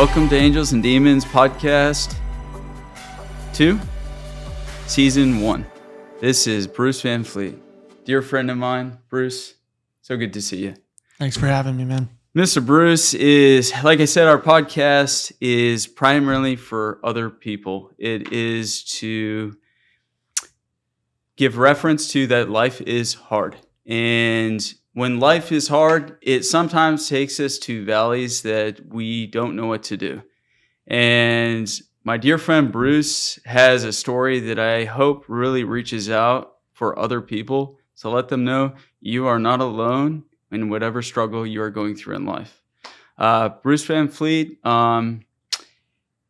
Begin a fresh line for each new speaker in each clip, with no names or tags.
Welcome to Angels and Demons Podcast 2, Season 1. This is Bruce VanFleet. Dear friend of mine, Bruce, so good to see you.
Thanks for having me, man.
Mr. Bruce is, like I said, our podcast is primarily for other people. It is to give reference to that life is hard. And when life is hard, it sometimes takes us to valleys that we don't know what to do. And my dear friend Bruce has a story that I hope really reaches out for other people. So let them know you are not alone in whatever struggle you are going through in life. Bruce VanFleet,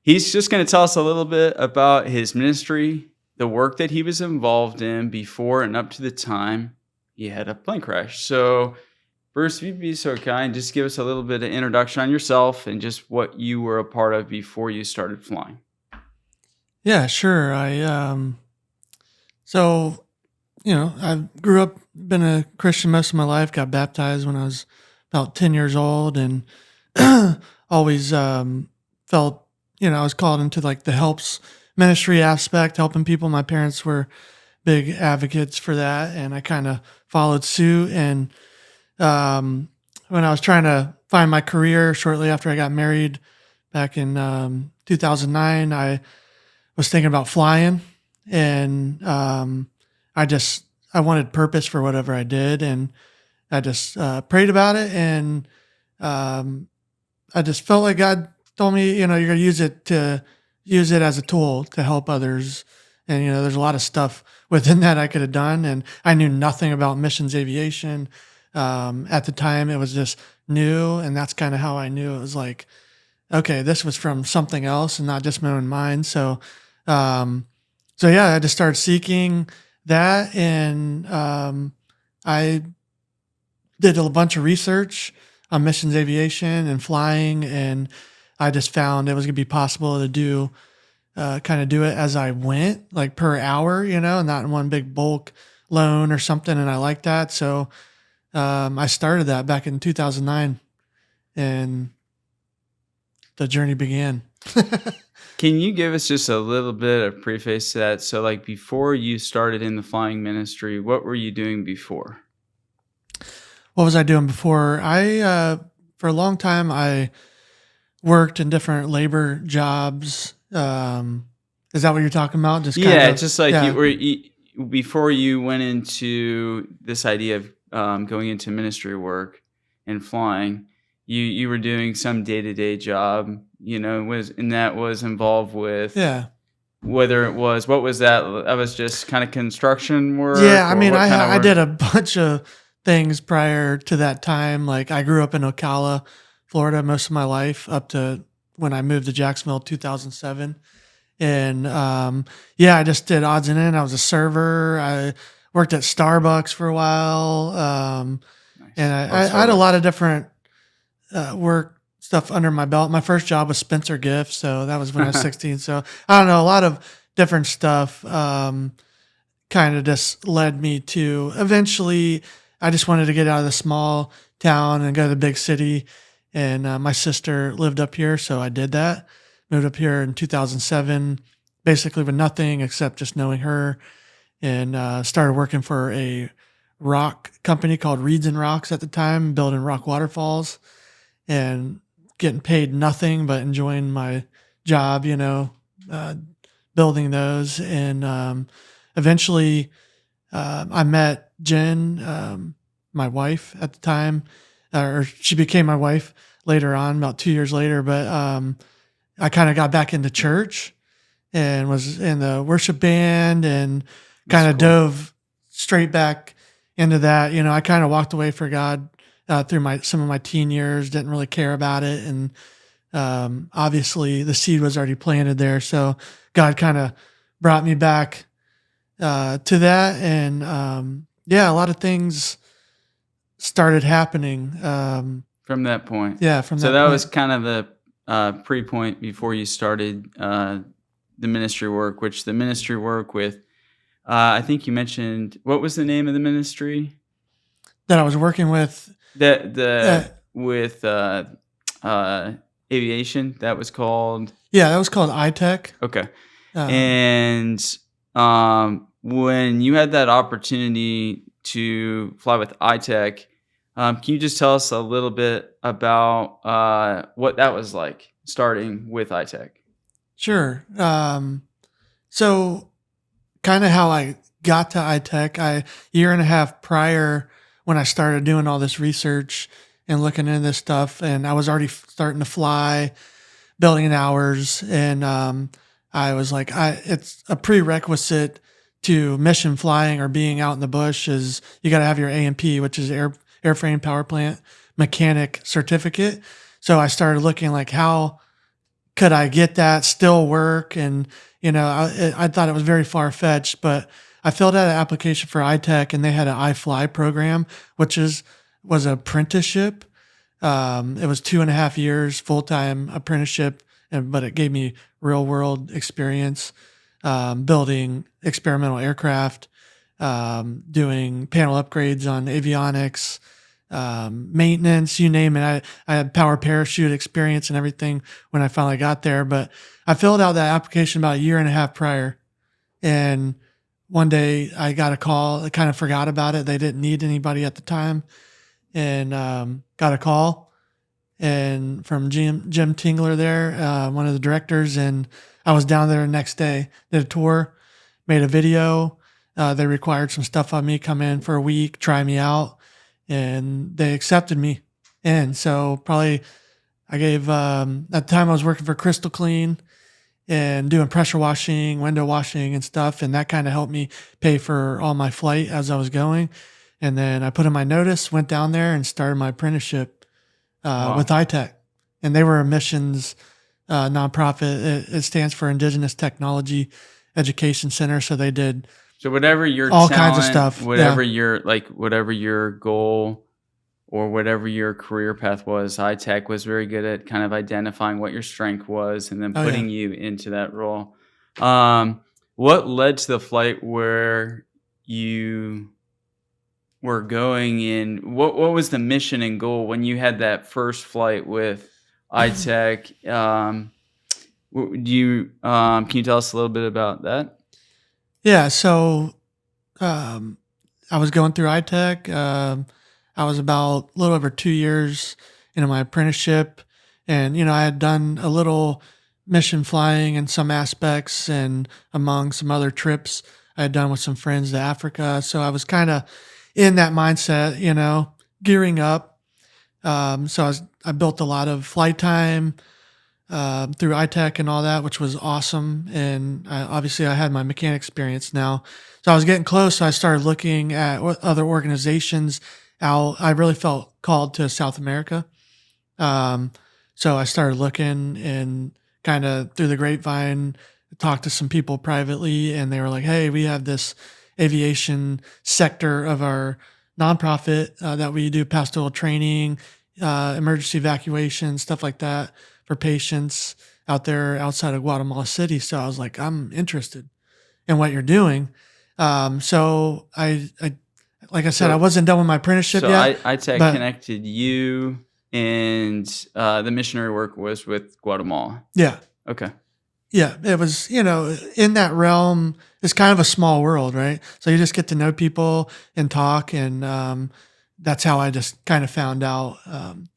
he's just going to tell us a little bit about his ministry, the work that he was involved in before and up to the time he had a plane crash. So, Bruce, if you'd be so kind, just give us a little bit of introduction on yourself and just what you were a part of before you started flying.
Yeah, sure. I grew up, been a Christian most of my life, got baptized when I was about 10 years old, and always felt, I was called into like the helps ministry aspect, helping people. My parents were big advocates for that, and I kind of followed suit. And when I was trying to find my career shortly after I got married back in 2009, I was thinking about flying, and I wanted purpose for whatever I did, and I just prayed about it, and I just felt like God told me, you're going to use it as a tool to help others. And, there's a lot of stuff within that I could have done. And I knew nothing about missions aviation. At the time, it was just new. And that's kind of how I knew it was like, okay, this was from something else and not just my own mind. So I just started seeking that. And I did a bunch of research on missions aviation and flying. And I just found it was going to be possible to do it as I went, like per hour, and not in one big bulk loan or something. And I like that. So I started that back in 2009, and the journey began.
Can you give us just a little bit of preface to that? So like before you started in the flying ministry, what were you doing before?
What was I doing before? For a long time, I worked in different labor jobs. Is that what you're talking about?
Before you went into this idea of going into ministry work and flying, you were doing some day-to-day job, was involved with whether it was, what was that? That was just kind of construction work?
Yeah, I did a bunch of things prior to that time. Like I grew up in Ocala, Florida most of my life up to when I moved to Jacksonville in 2007. And I just did odds and ends. I was a server. I worked at Starbucks for a while. Nice. And I had a lot of different work stuff under my belt. My first job was Spencer Gifts. So that was when I was 16. So I don't know, a lot of different stuff kind of just led me to eventually, I just wanted to get out of the small town and go to the big city. And my sister lived up here, so I did that. Moved up here in 2007, basically with nothing except just knowing her, and started working for a rock company called Reeds and Rocks at the time, building rock waterfalls, and getting paid nothing, but enjoying my job, building those. And eventually I met Jen, my wife at the time, or she became my wife later on, about 2 years later. But I kind of got back into church and was in the worship band and kind of dove straight back into that. I kind of walked away for God through some of my teen years, didn't really care about it. And obviously the seed was already planted there. So God kind of brought me back to that. And a lot of things started happening
from that point.
Yeah,
so that was kind of the pre-point before you started the ministry work, which the ministry work with, I think you mentioned, what was the name of the ministry that
I was working with?
aviation. That was called.
Yeah, that was called iTech.
Okay.
Um,
And when you had that opportunity to fly with iTech, can you just tell us a little bit about what that was like starting with iTech?
sure. So kind of how I got to iTech, year and a half prior when I started doing all this research and looking into this stuff, and I was already starting to fly, building in hours, and I was like, it's a prerequisite to mission flying or being out in the bush is you got to have your AMP, which is airframe power plant mechanic certificate. So I started looking like how could I get that still work? And, I thought it was very far fetched, but I filled out an application for iTech and they had an iFly program, which was an apprenticeship. It was 2.5 years full-time apprenticeship, but it gave me real world experience, building experimental aircraft, doing panel upgrades on avionics, maintenance, you name it. I had power parachute experience and everything when I finally got there, but I filled out that application about a year and a half prior. And one day I got a call. I kind of forgot about it. They didn't need anybody at the time, and got a call and from Jim Tingler there, one of the directors, and I was down there the next day, did a tour, made a video. They required some stuff on me, come in for a week, try me out, and they accepted me. And so probably I gave, at the time I was working for Crystal Clean and doing pressure washing, window washing and stuff. And that kind of helped me pay for all my flight as I was going. And then I put in my notice, went down there and started my apprenticeship with iTech. And they were a missions nonprofit. It stands for Indigenous Technology Education Center. So they did
So whatever your
all
talent,
kinds of stuff.
whatever
Yeah.
whatever your goal or whatever your career path was, iTech was very good at kind of identifying what your strength was and then
Oh, yeah.
putting you into that role. What led to the flight where you were going in? What was the mission and goal when you had that first flight with iTech? Can you tell us a little bit about that?
Yeah. So I was going through iTech. I was about a little over 2 years into my apprenticeship. And, I had done a little mission flying in some aspects and among some other trips I had done with some friends to Africa. So I was kind of in that mindset, gearing up. So I built a lot of flight time through iTech and all that, which was awesome. And obviously I had my mechanic experience now. So I was getting close. So I started looking at what other organizations out. I really felt called to South America. So I started looking and kind of through the grapevine, talked to some people privately, and they were like, hey, we have this aviation sector of our nonprofit that we do pastoral training, emergency evacuation, stuff like that for patients out there outside of Guatemala City. So I was like, I'm interested in what you're doing. So I like I said, I wasn't done with my apprenticeship yet.
iTech
but-
connected you, and the missionary work was with Guatemala.
Yeah.
Okay.
Yeah, it was, in that realm, it's kind of a small world, right? So you just get to know people and talk. And that's how I just kind of found out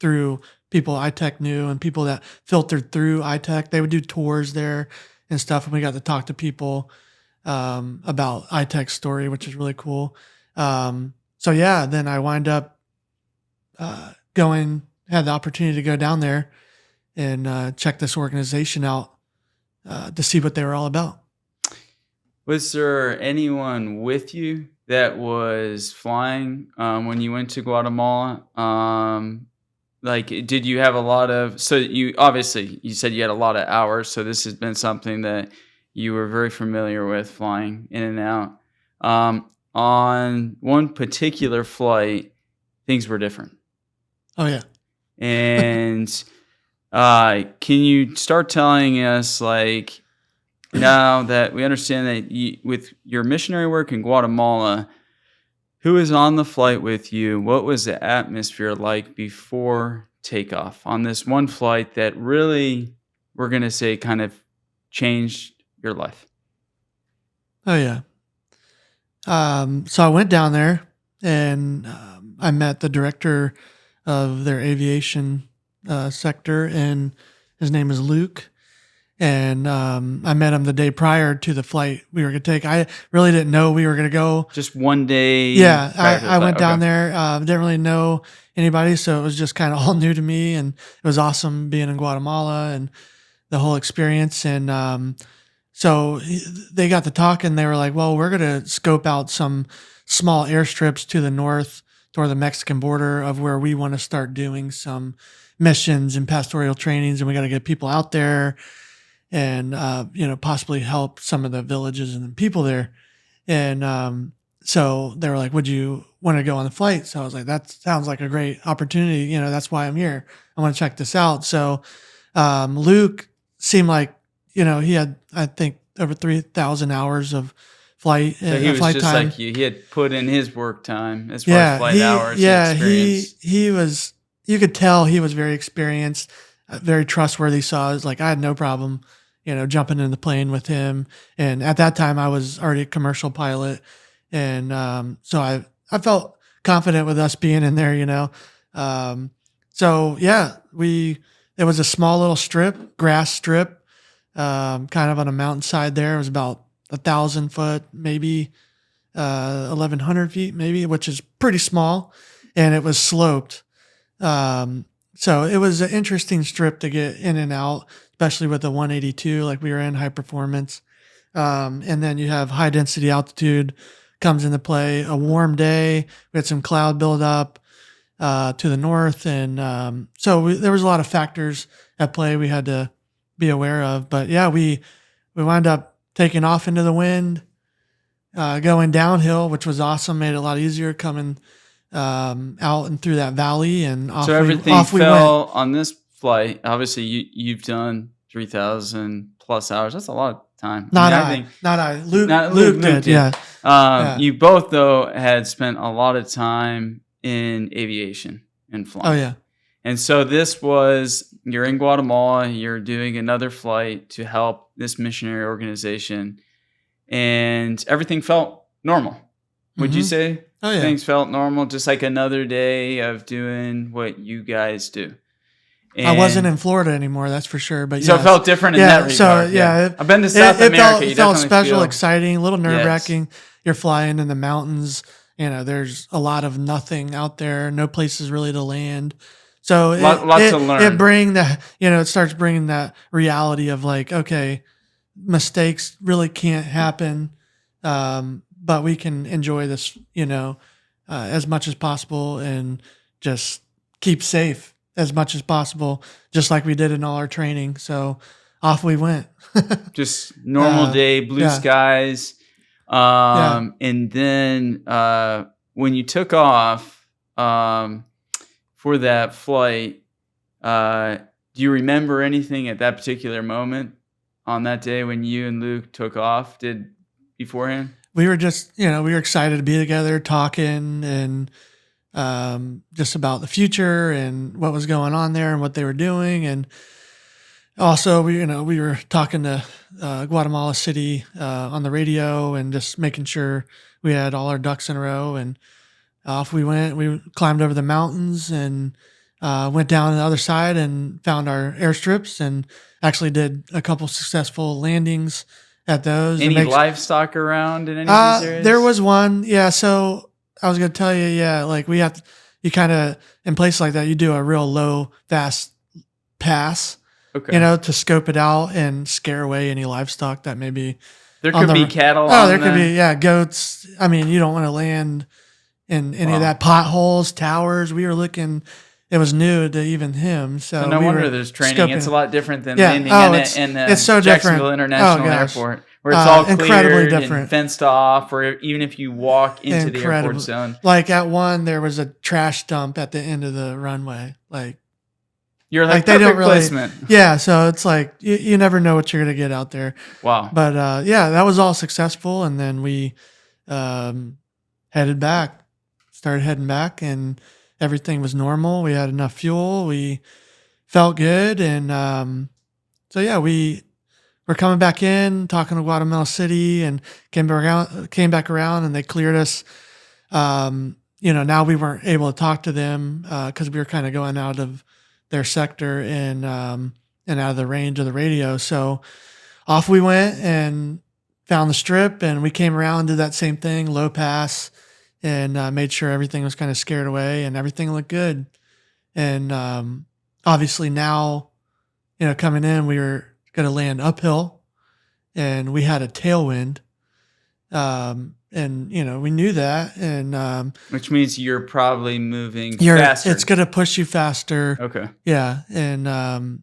through people iTech knew and people that filtered through iTech. They would do tours there and stuff. And we got to talk to people about iTech's story, which is really cool. So yeah, then I wind up had the opportunity to go down there and check this organization out. To see what they were all about.
Was there anyone with you that was flying when you went to Guatemala? Did you have a lot of? So you said you had a lot of hours. So this has been something that you were very familiar with, flying in and out. On one particular flight, things were different.
Oh yeah,
and. Can you start telling us, now that we understand that with your missionary work in Guatemala, who was on the flight with you? What was the atmosphere like before takeoff on this one flight that really, we're going to say, kind of changed your life?
Oh yeah. So I went down there and I met the director of their aviation sector, and his name is Luke. And I met him the day prior to the flight we were going to take. I really didn't know we were going to go.
Just one day.
Yeah,
prior to the
I
flight.
went down
Okay.
there. Didn't really know anybody, so it was just kind of all new to me, and it was awesome being in Guatemala and the whole experience. And they got to talking. They were like, "Well, we're going to scope out some small airstrips to the north, toward the Mexican border, of where we want to start doing some missions and pastoral trainings, and we got to get people out there." And possibly help some of the villages and the people there. And so they were like, "Would you want to go on the flight?" So I was like, "That sounds like a great opportunity. That's why I'm here. I want to check this out." So Luke seemed like he had, I think, over 3,000 hours of flight.
So he was
flight
just
time.
like you. He had put in his work time as far
Yeah,
as flight hours.
he was. You could tell he was very experienced, very trustworthy. So I was like, I had no problem, jumping in the plane with him. And at that time, I was already a commercial pilot, and so I felt confident with us being in there. So yeah, it was a small little strip, grass strip, kind of on a mountainside. There it was about 1,000 foot, maybe 1,100 feet, maybe, which is pretty small, and it was sloped. So it was an interesting strip to get in and out, especially with the 182, like we were in high performance. And then you have high density altitude comes into play. A warm day, we had some cloud buildup to the north, and there was a lot of factors at play we had to be aware of. But yeah, we wound up taking off into the wind, going downhill, which was awesome. Made it a lot easier coming out and through that valley, and off.
So everything
off we
fell
went.
on this flight. Obviously, you've done 3,000 plus hours. That's a lot of time.
Not
I
I,
think
not I. Luke,
not
Luke did. Yeah. Yeah.
You both though had spent a lot of time in aviation and flying.
Oh yeah.
And so you're in Guatemala. You're doing another flight to help this missionary organization, and everything felt normal. Would you say?
Oh yeah.
Things felt normal, just like another day of doing what you guys do. And
I wasn't in Florida anymore, that's for sure. But
so it felt different in that regard.
So yeah,
I've been to South America.
It felt special, exciting, a little nerve wracking.
Yes.
You're flying in the mountains. There's a lot of nothing out there. No places really to land. So
Lots to learn.
It starts bringing that reality of like, okay, mistakes really can't happen, but we can enjoy this, as much as possible, and just keep safe as much as possible, just like we did in all our training. So off we went.
Just normal day, blue skies. And then when you took off for that flight, do you remember anything at that particular moment on that day when you and Luke took off beforehand?
We were just, we were excited to be together, talking, and just about the future and what was going on there and what they were doing. And also, we were talking to Guatemala City on the radio, and just making sure we had all our ducks in a row. And off we went. We climbed over the mountains and went down the other side and found our airstrips, and actually did a couple successful landings at those.
Any livestock around in any of these areas?
There was one. Yeah. So I was going to tell you, like you kind of, in places like that, you do a real low, fast pass,
okay,
to scope it out and scare away any livestock that maybe.
There could be cattle.
There could be, goats. I mean, you don't want to land in any of that, potholes, towers. We were looking. It was new to even him. So
no wonder there's training.
Scoping.
It's a lot different than landing in
it's so
Jacksonville
different.
International Airport, where it's all
incredibly
cleared
different,
and fenced off, or even if you walk into the airport zone.
Like at one, there was a trash dump at the end of the runway. Like
you're like
they don't really
placement.
Yeah, so it's like you never know what you're gonna get out there.
Wow.
But that was all successful, and then we started heading back, and everything was normal. We had enough fuel. We felt good. And so, yeah, we were coming back in, talking to Guatemala City, and came back around, and they cleared us. Now we weren't able to talk to them because we were kind of going out of their sector and out of the range of the radio. So off we went and found the strip, and we came around, did that same thing, low pass, and made sure everything was kind of scared away and everything looked good. And obviously now, coming in, we were going to land uphill, and we had a tailwind. And we knew that, and
which means you're probably moving faster.
It's going to push you faster.
Okay.
Yeah. And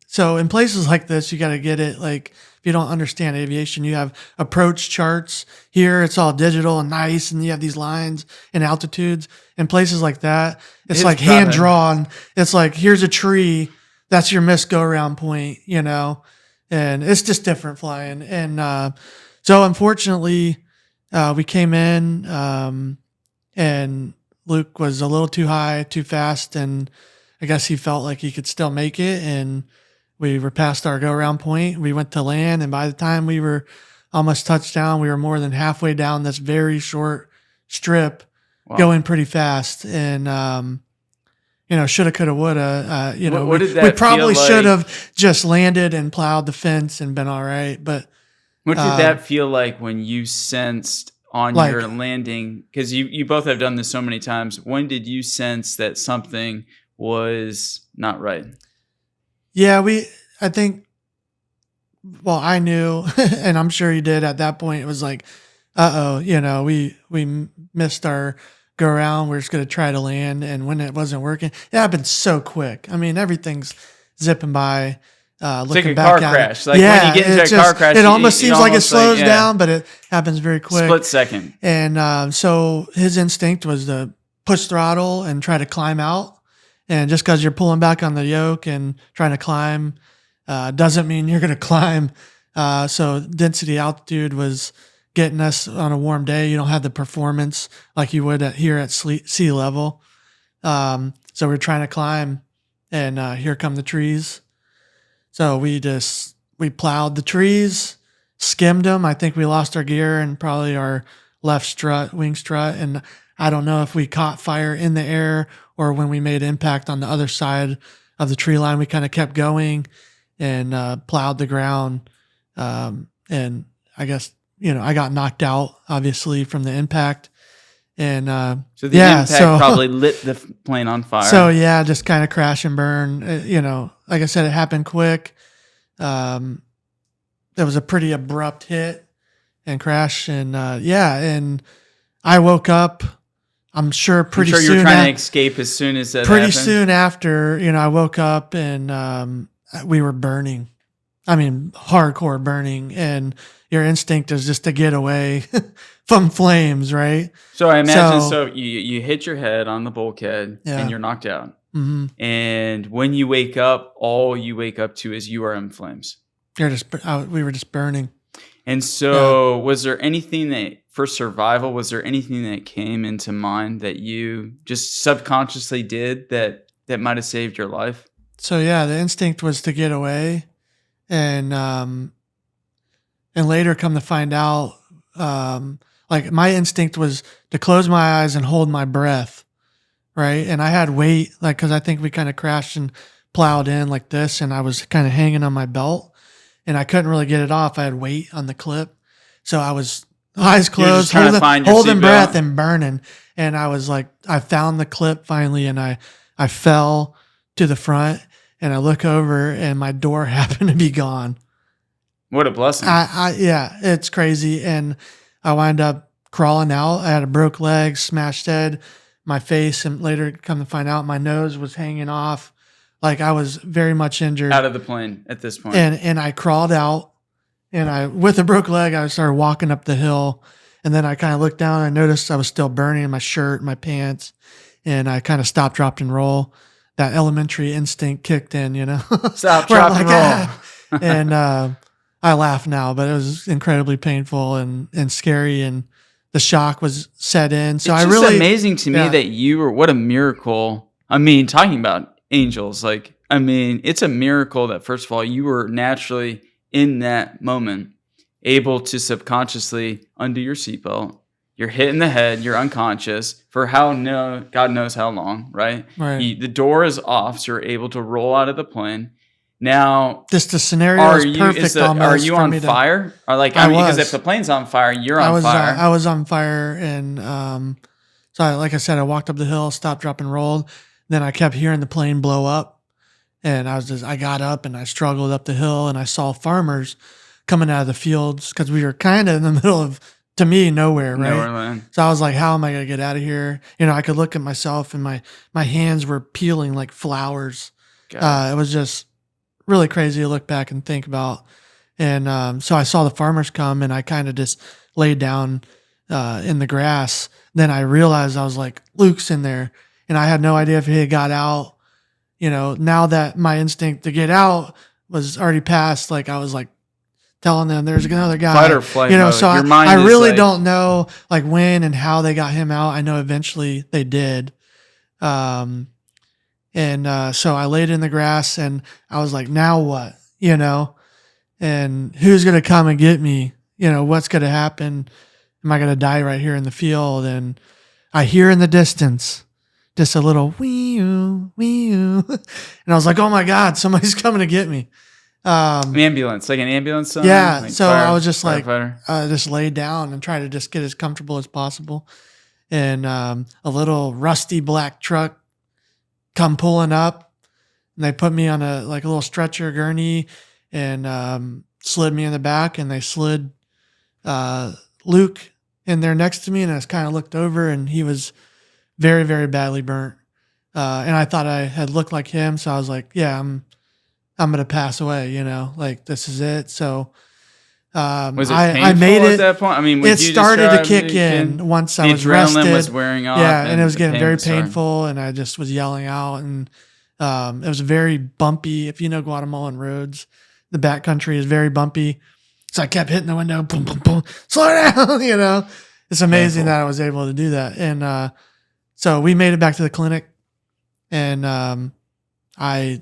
so in places like this, you got to get it. Like if you don't understand aviation, you have approach charts. Here it's all digital and nice, and you have these lines and altitudes. In places like that, it's like hand drawn. It's like, here's a tree. That's your missed go around point, and it's just different flying. And so unfortunately, we came in, and Luke was a little too high, too fast, and I guess he felt like he could still make it. And we were past our go-around point. We went to land, and by the time we were almost touchdown, we were more than halfway down this very short strip, going pretty fast. And shoulda, coulda, woulda.
What did that
we probably
feel
should
like?
have just landed and plowed the fence and been all right. But
what did that feel like when you sensed on your landing? Because you both have done this so many times. When did you sense that something was not right?
Yeah, I think, I knew, and I'm sure you did at that point. It was like, we missed our go around. We're just going to try to land. And when it wasn't working, it happened so quick. I mean, everything's zipping by.
It's
looking
like a
back
car
at
crash.
It.
Like when you get into a car crash,
it almost seems like it slows
like,
down, but it happens very quick.
Split second.
And so his instinct was to push throttle and try to climb out. And just because you're pulling back on the yoke and trying to climb doesn't mean you're going to climb. So density altitude was getting us on a warm day. You don't have the performance like you would here at sea level. So we're trying to climb, and here come the trees. So we plowed the trees, skimmed them. I think we lost our gear and probably our left wing strut. And I don't know if we caught fire in the air or when we made impact on the other side of the tree line. We kind of kept going and plowed the ground. And I guess, I got knocked out, obviously, from the impact. And
so the impact probably lit the plane on fire.
So, yeah, just kind of crash and burn. Like I said, it happened quick. There was a pretty abrupt hit and crash. And, and I woke up. I'm sure pretty soon.
You were trying to escape as soon as that happened.
Pretty soon after, I woke up and we were burning. I mean, hardcore burning. And your instinct is just to get away from flames, right?
So I imagine, you hit your head on the bulkhead and you're knocked out.
Mm-hmm.
And when you wake up, all you wake up to is you are in flames.
We were just burning.
And so was there anything that, for survival, was there anything that came into mind that you just subconsciously did that might have saved your life? So,
the instinct was to get away. And later come to find out, my instinct was to close my eyes and hold my breath. Right. And I had weight, cause I think we kind of crashed and plowed in like this, and I was kind of hanging on my belt and I couldn't really get it off. I had weight on the clip. So I was eyes closed, holding breath and burning. And I was like, I found the clip finally, and I fell to the front, and I look over and my door happened to be gone.
What a blessing.
It's crazy. And I wind up crawling out. I had a broke leg, smashed head, my face, and later come to find out my nose was hanging off. Like I was very much injured.
Out of the plane at this point.
And I crawled out, and with a broke leg, I started walking up the hill. And then I kind of looked down and I noticed I was still burning in my shirt, my pants. And I kind of stopped, dropped, and roll. That elementary instinct kicked in,
Stop, drop, and roll.
And I laugh now, but it was incredibly painful and scary. And the shock was set in. So
It's
I
just
really
amazing to me that you were, what a miracle. I mean, talking about angels, like, I mean, it's a miracle that, first of all, you were naturally in that moment able to subconsciously undo your seatbelt. You're hit in the head, you're unconscious for God knows how long, right?
right.
The door is off, so you're able to roll out of the plane. Now,
Just the scenario is perfect
are
almost
you
for
on
me to.
fire? Or like, I
I
mean, because if
was.
the plane's on fire, you're on fire.
I was on fire, and so like I said, I walked up the hill, stopped, drop, and rolled. Then I kept hearing the plane blow up, and I got up and I struggled up the hill, and I saw farmers coming out of the fields because we were kind of in the middle of, to me, nowhere, right?
Nowhere land.
So I was like, how am I gonna get out of here? I could look at myself, and my hands were peeling like flowers. It was just really crazy to look back and think about. And so I saw the farmers come, and I kind of just laid down in the grass. Then I realized, I was like, Luke's in there, and I had no idea if he had got out. Now that my instinct to get out was already past, like I was like telling them there's another guy.
Fight or flight mode.
So
Your mind
I
is
really
like,
don't know like when and how they got him out. I know eventually they did. And so I laid in the grass, and I was like, now what? And who's going to come and get me? What's going to happen? Am I going to die right here in the field? And I hear in the distance just a little wee-oo, wee-oo. And I was like, oh my God, somebody's coming to get me.
ambulance, like an ambulance song?
Yeah.
Like
So I was just like,
firefighter?
just laid down and try to just get as comfortable as possible. And a little rusty black truck come pulling up, and they put me on a little stretcher gurney, and slid me in the back, and they slid Luke in there next to me, and I just kind of looked over, and he was very, very badly burnt. And I thought I had looked like him, so I was like, yeah, I'm gonna pass away, like this is it. So
Was it painful
I made it
at that point? I mean,
it started to kick in once I was rested.
The adrenaline was wearing off.
Yeah, and it was
the
getting
pain
very
was starting.
painful, and I just was yelling out, and it was very bumpy. If you know Guatemalan roads, the backcountry is very bumpy. So I kept hitting the window, boom, boom, boom, slow down, It's amazing that I was able to do that. And so we made it back to the clinic, and I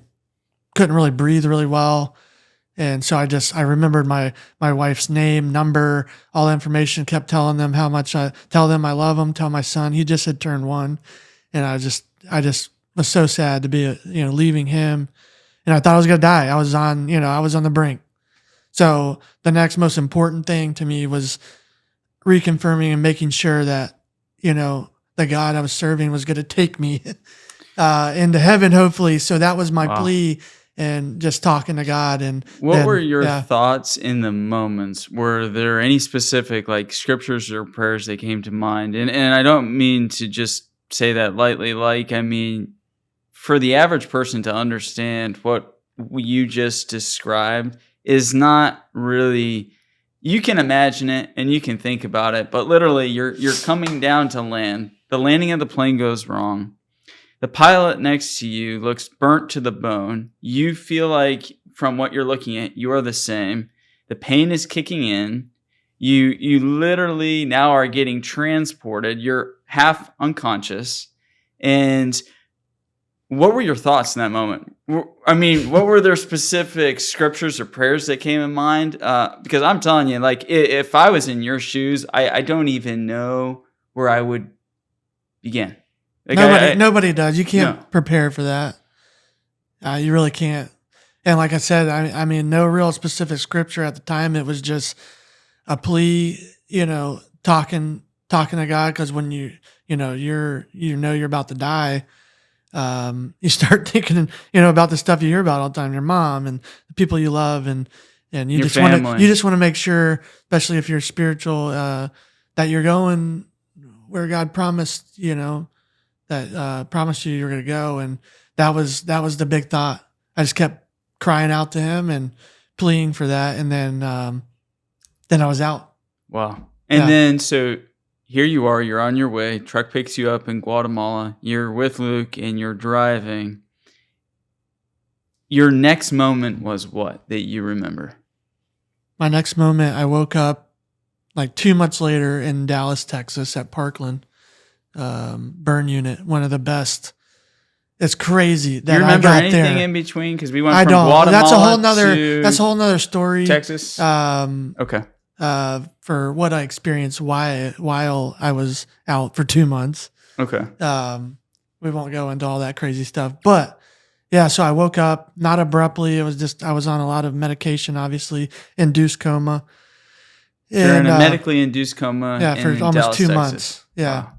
couldn't really breathe really well. And so I remembered my wife's name, number, all the information, kept telling them how much tell them I love them, tell my son, he just had turned 1. And I just was so sad to be, leaving him. And I thought I was going to die. I was on the brink. So the next most important thing to me was reconfirming and making sure that, the God I was serving was going to take me into heaven, hopefully. So that was my plea. And just talking to God. And
what were your thoughts in the moments? Were there any specific like scriptures or prayers that came to mind? And I don't mean to just say that lightly. Like, I mean, for the average person to understand what you just described is not really. You can imagine it and you can think about it, but literally, you're coming down to land. The landing of the plane goes wrong. The pilot next to you looks burnt to the bone. You feel like, from what you're looking at, you are the same. The pain is kicking in. You literally now are getting transported. You're half unconscious. And what were your thoughts in that moment? I mean, what were there specific scriptures or prayers that came in mind? Because I'm telling you, like, if I was in your shoes, I don't even know where I would begin. Like
nobody does. You can't prepare for that. You really can't. And like I said, I mean, no real specific scripture at the time. It was just a plea, talking to God. Because when you're about to die, you start thinking, about the stuff you hear about all the time, your mom and the people you love, and you just want to make sure, especially if you're spiritual, that you're going where God promised, that promised you were going to go. And that was the big thought. I just kept crying out to him and pleading for that. And then I was out.
Wow. And then, so here you are, you're on your way. Truck picks you up in Guatemala. You're with Luke and you're driving. Your next moment was what that you remember?
My next moment, I woke up like 2 months later in Dallas, Texas at Parkland, burn unit, one of the best. It's crazy that
You remember
I got
anything
there.
in between? Because we went
I
from
don't.
Guatemala
That's a whole nother story.
Texas. Okay.
For what I experienced while I was out for 2 months.
Okay.
We won't go into all that crazy stuff, but yeah. So I woke up not abruptly. It was just I was on a lot of medication, obviously induced coma.
You're in a medically induced coma.
Yeah, for almost
Dallas,
2
Texas.
months. Yeah.
Wow.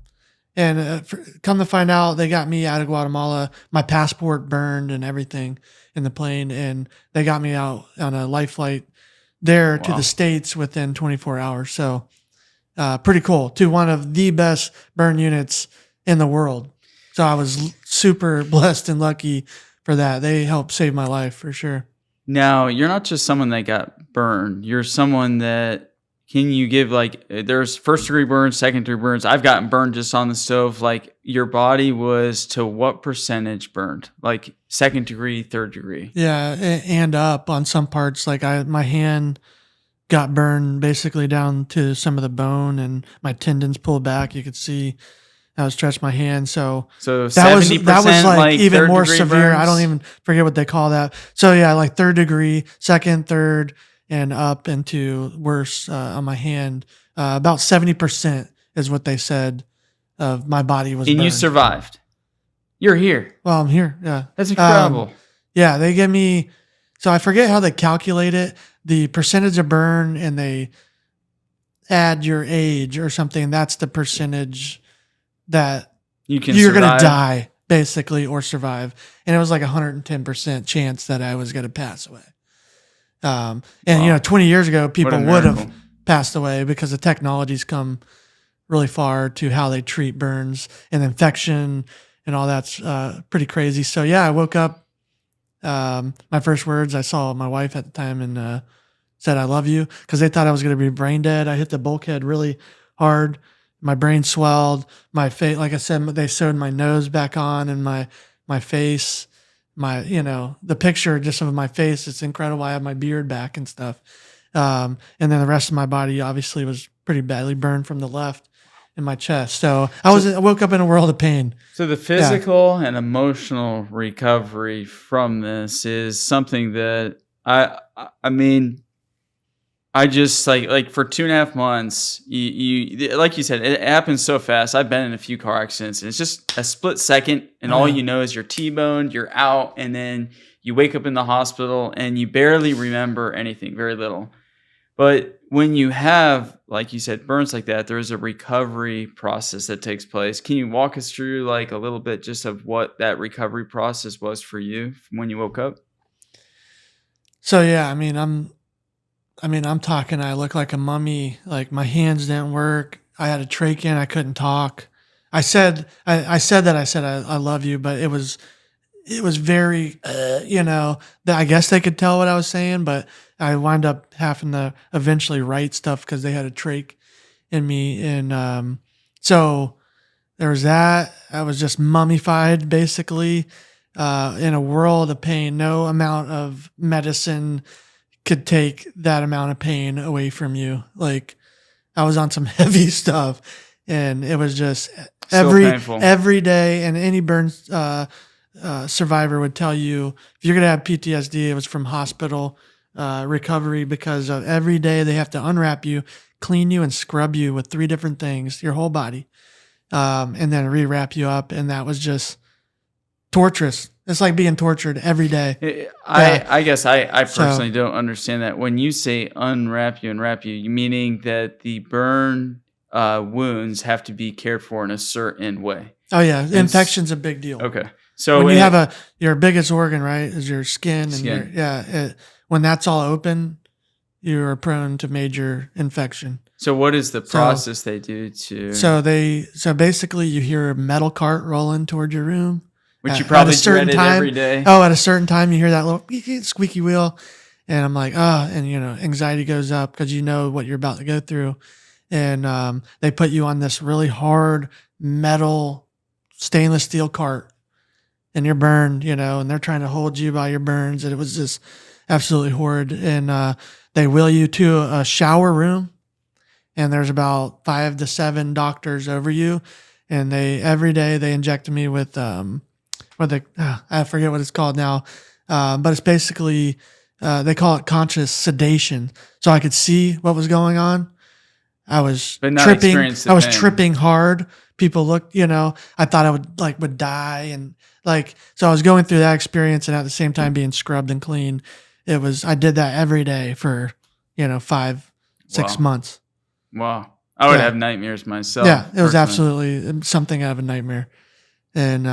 And come to find out, they got me out of Guatemala. My passport burned and everything in the plane, and they got me out on a life flight there to the States within 24 hours. So pretty cool, to one of the best burn units in the world. So I was super blessed and lucky for that. They helped save my life for sure.
Now, you're not just someone that got burned. You're someone that, can you give, like, there's first degree burns, second degree burns. I've gotten burned just on the stove. Like, your body was to what percentage burned? Like second degree, third degree?
Yeah, and up on some parts. Like my hand got burned basically down to some of the bone, and my tendons pulled back. You could see I was stretched my hand. So that
70%
was like even more severe.
burns?
I don't even forget what they call that. So yeah, like third degree, second, third, and up into worse on my hand. About 70% is what they said of my body was
And
burned.
you survived. You're here.
Well, I'm here. Yeah.
That's incredible.
Yeah, they give me, so I forget how they calculate it, the percentage of burn, and they add your age or something. That's the percentage that you're going to die, basically, or survive. And it was like 110% chance that I was going to pass away. And,
Wow.
20 years ago, people would have
miracle.
passed away because the technology's come really far to how they treat burns and infection and all that's pretty crazy. So yeah, I woke up. My first words, I saw my wife at the time and said, "I love you," because they thought I was going to be brain dead. I hit the bulkhead really hard. My brain swelled. My face, like I said, they sewed my nose back on and my face. The picture just of my face, it's incredible. I have my beard back and stuff. And then the rest of my body obviously was pretty badly burned from the left in my chest. So I woke up in a world of pain.
So the physical and emotional recovery from this is something that I mean, I just like for 2.5 months, you like you said, it happens so fast. I've been in a few car accidents, and it's just a split second, and all you know is you're T-boned, you're out, and then you wake up in the hospital, and you barely remember anything, very little. But when you have, like you said, burns like that, there is a recovery process that takes place. Can you walk us through like a little bit just of what that recovery process was for you from when you woke up?
So yeah, I'm talking, I look like a mummy. Like my hands didn't work. I had a trach in. I couldn't talk. I said I love you, but it was very, that I guess they could tell what I was saying, but I wound up having to eventually write stuff because they had a trach in me. And so there was that. I was just mummified basically in a world of pain. No amount of medicine could take that amount of pain away from you. Like I was on some heavy stuff, and it was just every day. And any burn survivor would tell you if you're gonna have PTSD, it was from hospital recovery, because of every day they have to unwrap you, clean you, and scrub you with 3 different things, your whole body, and then rewrap you up, and that was just torturous. It's like being tortured every day.
I guess I personally don't understand that. When you say unwrap you and wrap you, meaning that the burn wounds have to be cared for in a certain way.
Oh yeah, infection's a big deal.
Okay, so
when you have your biggest organ, right, is your skin, and when that's all open, you are prone to major infection.
So what is the process they do to?
So basically, you hear a metal cart rolling toward your room.
Which you probably dreaded every day.
Oh, at a certain time, you hear that little squeaky wheel. And I'm like, and anxiety goes up because you know what you're about to go through. And they put you on this really hard metal stainless steel cart, and you're burned, and they're trying to hold you by your burns. And it was just absolutely horrid. And they wheel you to a shower room, and there's about 5 to 7 doctors over you, and every day they injected me with I forget what it's called now, but it's basically they call it conscious sedation, so I could see what was going on. I was
But not
tripping.
experience the
I was
pain.
tripping hard. People looked, I thought I would die, and so I was going through that experience, and at the same time being scrubbed and clean. I did that every day for 5, 6
Wow.
months.
Wow. I would
Yeah.
have nightmares myself.
Yeah, it was
personally.
absolutely something out of a nightmare, and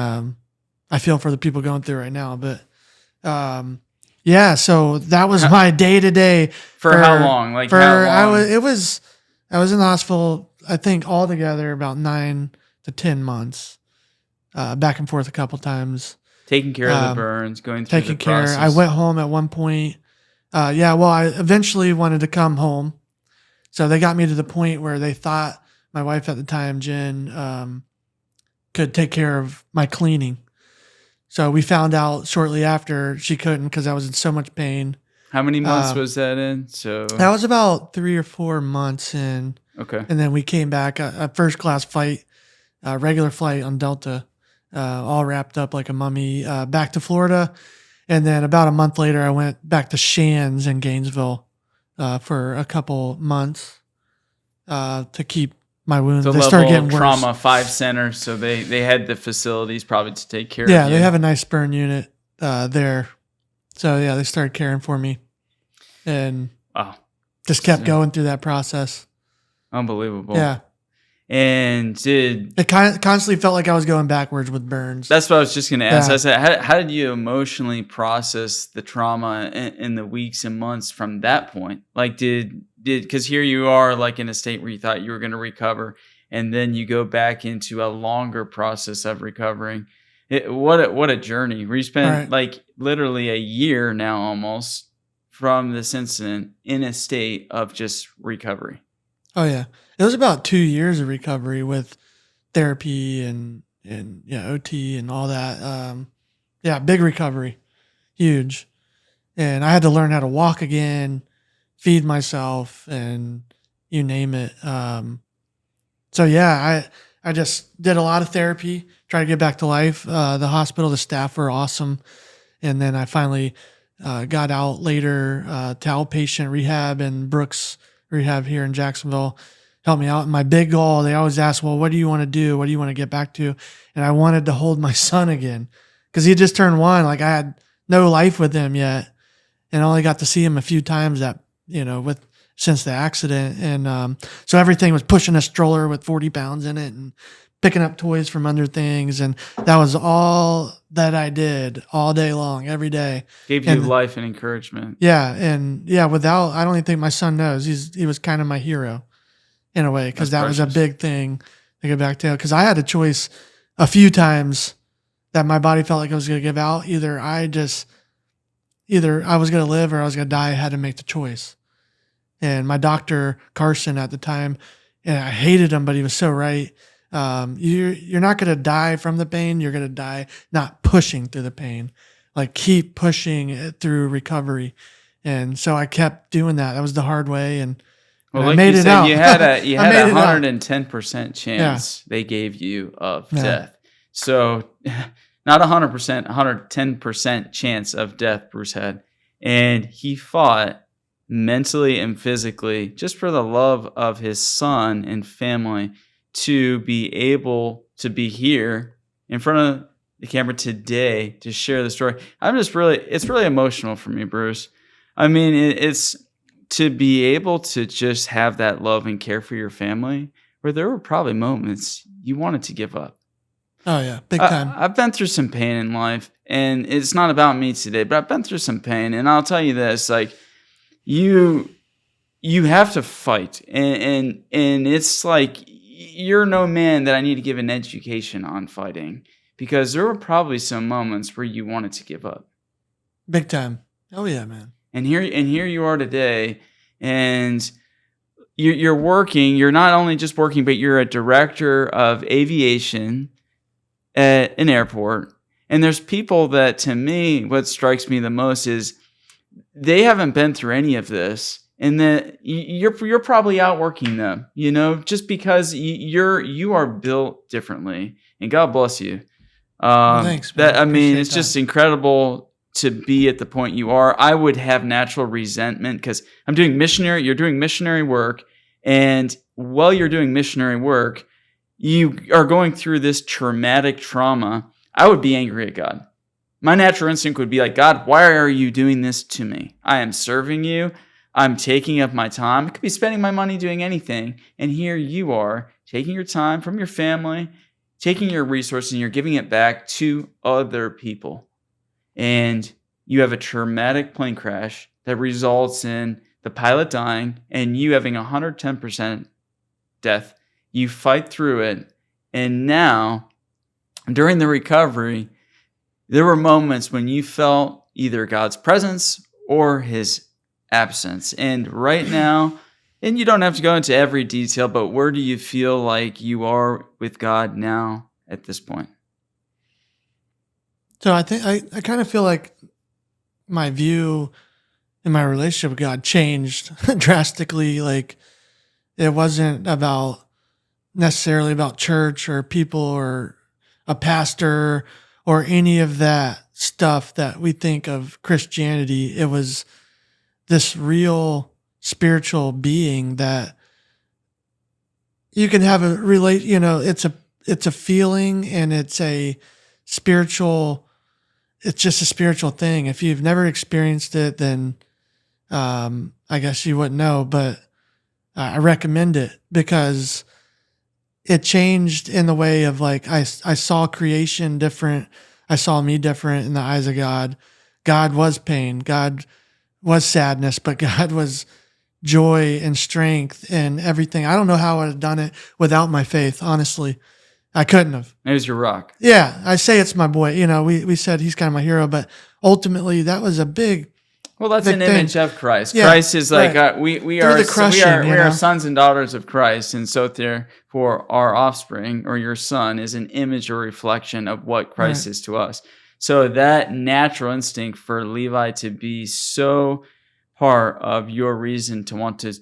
I feel for the people going through it right now. But yeah, so that was my day to day.
For how long? Like how long?
I was in the hospital, I think altogether about 9 to 10 months, back and forth a couple times.
Taking care of the burns, going through the process.
I went home at one point. I eventually wanted to come home. So they got me to the point where they thought my wife at the time, Jen, could take care of my cleaning. So we found out shortly after she couldn't because I was in so much pain.
How many months was that in? So
That was about 3 or 4 months in.
Okay.
And then we came back, a first class flight, regular flight on Delta, all wrapped up like a mummy, back to Florida. And then about a month later, I went back to Shands in Gainesville for a couple months to keep my wounds.
The
They started
level
getting
of
worse.
trauma 5 center, so they had the facilities probably to take care
Yeah,
of you.
they have a nice burn unit there. So yeah, they started caring for me, and
Wow.
just kept going through that process.
Unbelievable.
Yeah,
And
it constantly felt like I was going backwards with burns.
that's what I was just going to ask.
Yeah.
I said, how did you emotionally process the trauma in the weeks and months from that point? Like because here you are like in a state where you thought you were going to recover, and then you go back into a longer process of recovering. What a journey. We spent like literally a year now almost from this incident in a state of just recovery.
Oh yeah, it was about 2 years of recovery with therapy and OT and all that. Big recovery, huge. And I had to learn how to walk again, feed myself, and you name it. So yeah, I just did a lot of therapy, try to get back to life. The hospital, the staff were awesome. And then I finally got out later to outpatient rehab and Brooks Rehab here in Jacksonville. Helped me out. And my big goal, they always ask, well, what do you want to do? What do you want to get back to? And I wanted to hold my son again because he just turned 1. Like I had no life with him yet. And I only got to see him a few times since the accident. And so everything was pushing a stroller with 40 pounds in it and picking up toys from under things. And that was all that I did all day long, every day.
Gave you life and encouragement.
Yeah. And I don't even think my son knows. He was kind of my hero in a way, because that was a big thing to get back to. Because I had a choice a few times that my body felt like I was going to give out. Either I was going to live or I was going to die. I had to make the choice. And my doctor, Carson, at the time, and I hated him, but he was so right. You're not going to die from the pain. You're going to die not pushing through the pain. Like keep pushing it through recovery. And so I kept doing that. That was the hard way. And
well,
I made it out.
You had a 110% chance they gave you of death. So not 100%, 110% chance of death Bruce had. And he fought mentally and physically just for the love of his son and family to be able to be here in front of the camera today to share the story. It's really emotional for me, Bruce. I mean, it's to be able to just have that love and care for your family where there were probably moments you wanted to give up.
Oh yeah, big time.
I've been through some pain in life, and it's not about me today, but I've been through some pain, and I'll tell you this, like you have to fight, and it's like you're no man that I need to give an education on fighting, because there were probably some moments where you wanted to give up.
Big time. Oh yeah, man. And
here you are today, and you're working. You're not only just working, but you're a director of aviation at an airport. And there's people that, to me, what strikes me the most is they haven't been through any of this, and that you're probably outworking them, just because you are built differently, and God bless you.
Well, thanks, man. Appreciate
It's
that.
just incredible to be at the point you are. I would have natural resentment because you're doing missionary work, and while you're doing missionary work, you are going through this traumatic trauma. I would be angry at God. My natural instinct would be like, God, why are you doing this to me? I am serving you. I'm taking up my time. I could be spending my money doing anything. And here you are taking your time from your family, taking your resources, and you're giving it back to other people. And you have a traumatic plane crash that results in the pilot dying and you having 110% death. You fight through it. And now, during the recovery, there were moments when you felt either God's presence or his absence. And right now, and you don't have to go into every detail, but where do you feel like you are with God now at this point?
So I think I kind of feel like my view in my relationship with God changed drastically. Like it wasn't necessarily about church or people or a pastor or any of that stuff that we think of Christianity. It was this real spiritual being that you can have it's a feeling, and it's just a spiritual thing. If you've never experienced it, then I guess you wouldn't know, but I recommend it because it changed in the way of like, I saw creation different. I saw me different in the eyes of God. God was pain. God was sadness, but God was joy and strength and everything. I don't know how I would have done it without my faith. Honestly, I couldn't have.
It was your rock.
Yeah. I say it's my boy. We said he's kind of my hero, but ultimately that was a big,
Well, that's
big
an
thing.
image of Christ.
Yeah,
Christ is like
right.
we
Through
are
the crushing,
we are sons and daughters of Christ, and so therefore our offspring or your son is an image or reflection of what Christ
Right.
is to us. So that natural instinct for Levi to be so part of your reason to want to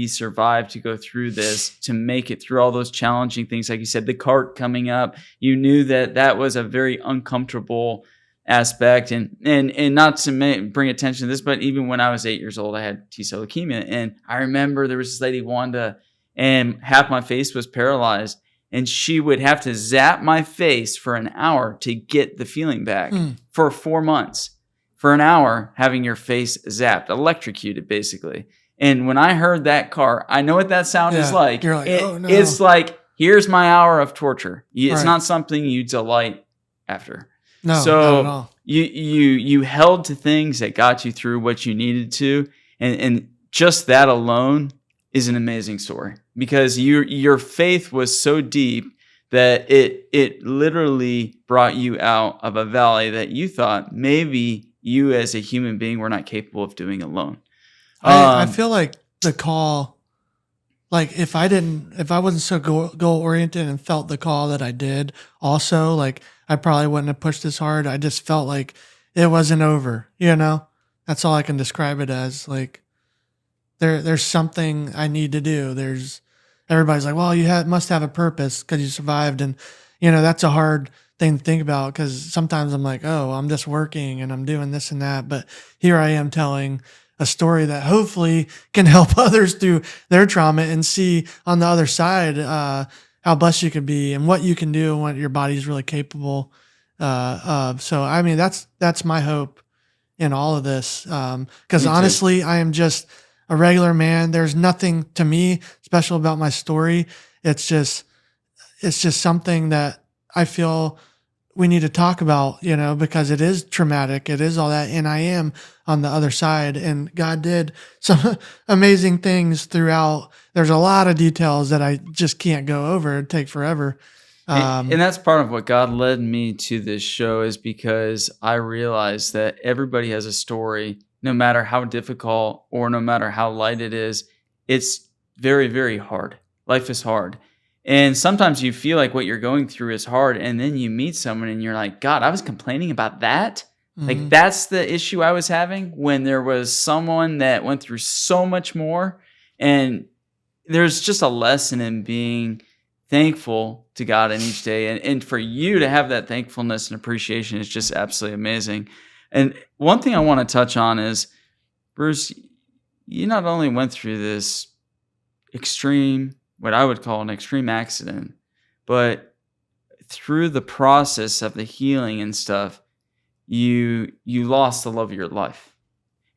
survive, to go through this, to make it through all those challenging things, like you said, the cart coming up, you knew that was a very uncomfortable aspect, and not to bring attention to this, but even when I was 8 years old, I had T-cell leukemia, and I remember there was this lady, Wanda, and half my face was paralyzed, and she would have to zap my face for an hour to get the feeling back for 4 months. For an hour, having your face zapped, electrocuted, basically. And when I heard that car, I know what that sound is like.
You're like, oh no.
It's like, here's my hour of torture. It's
Right.
not something you delight after.
No,
So
not at all.
you held to things that got you through what you needed to, and just that alone is an amazing story, because your faith was so deep that it literally brought you out of a valley that you thought maybe you as a human being were not capable of doing alone.
I feel like the call, like if I wasn't so goal oriented and felt the call that I did also, like I probably wouldn't have pushed this hard. I just felt like it wasn't over, that's all I can describe it as. Like there's something I need to do. Everybody's like, well, you must have a purpose because you survived. And that's a hard thing to think about, because sometimes I'm like, oh, I'm just working and I'm doing this and that. But here I am telling a story that hopefully can help others through their trauma and see on the other side how blessed you can be and what you can do and what your body's really capable of. So, I mean, that's my hope in all of this. Because honestly, I am just a regular man. There's nothing to me special about my story. It's just something that I feel we need to talk about, because it is traumatic. It is all that. And I am on the other side, and God did some amazing things throughout. There's a lot of details that I just can't go over. It'd take forever.
And that's part of what God led me to this show, is because I realized that everybody has a story, no matter how difficult or no matter how light it is. It's very, very hard. Life is hard. And sometimes you feel like what you're going through is hard, and then you meet someone and you're like, God, I was complaining about that? Like, that's the issue I was having when there was someone that went through so much more. And there's just a lesson in being thankful to God in each day. And for you to have that thankfulness and appreciation is just absolutely amazing. And one thing I want to touch on is, Bruce, you not only went through this extreme, what I would call an extreme accident, but through the process of the healing and stuff, you lost the love of your life.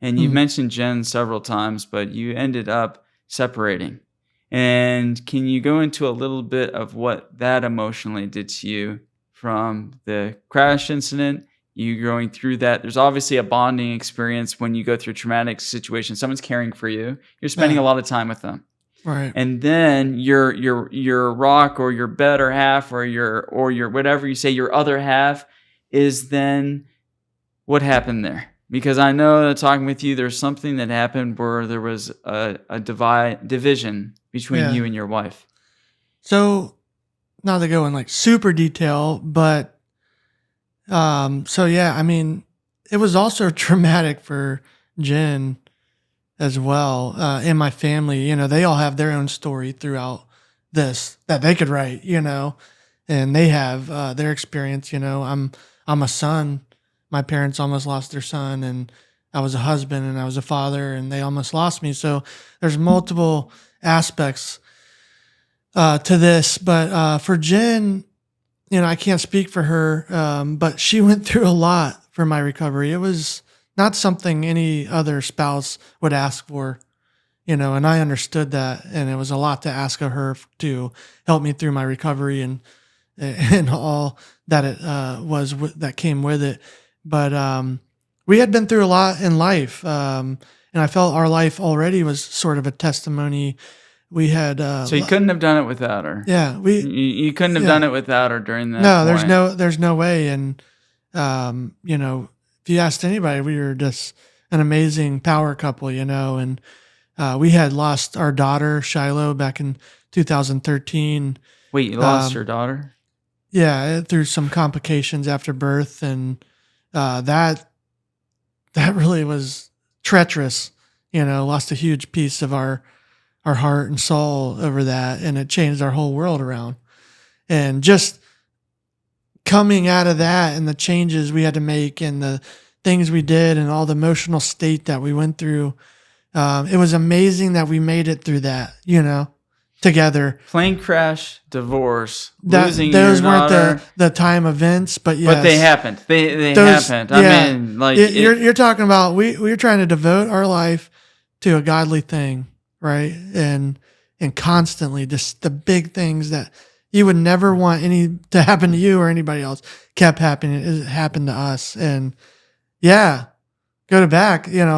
And you've mentioned Jen several times, but you ended up separating. And can you go into a little bit of what that emotionally did to you from the crash incident, you going through that? There's obviously a bonding experience when you go through a traumatic situation. Someone's caring for you. You're spending a lot of time with them.
Right.
And then your rock or your better half or your whatever you say, your other half is then what happened there? Because I know that talking with you, there's something that happened where there was a division between you and your wife.
So, not to go in like super detail, but so yeah, I mean, it was also traumatic for Jen as well. In my family, you know, they all have their own story throughout this that they could write, you know, and they have their experience. You know, I'm a son. My parents almost lost their son, and I was a husband and I was a father, and they almost lost me. So there's multiple aspects to this, but for Jen, you know, I can't speak for her, but she went through a lot for my recovery. It was not something any other spouse would ask for, you know, and I understood that, and it was a lot to ask of her to help me through my recovery and all that it was that came with it. But we had been through a lot in life, and I felt our life already was sort of a testimony. We had
so you couldn't have done it without her.
Yeah,
you couldn't have done it without her during that.
No,
point.
there's no way. And you know, if you asked anybody, we were just an amazing power couple, you know. And we had lost our daughter Shiloh back in 2013.
Wait, you lost your daughter?
Yeah, through some complications after birth, and that really was treacherous. You know, lost a huge piece of our heart and soul over that, and it changed our whole world around. And just coming out of that and the changes we had to make and the things we did and all the emotional state that we went through, it was amazing that we made it through that, you know, together.
Plane crash, divorce, losing
those
your daughter.
weren't the time events, but yes.
But they happened. They happened.
Yeah,
I mean, like
you're talking about we were trying to devote our life to a godly thing, right? And constantly just the big things that you would never want any to happen to you or anybody else kept happening. It happened to us. And yeah, go to back, you know,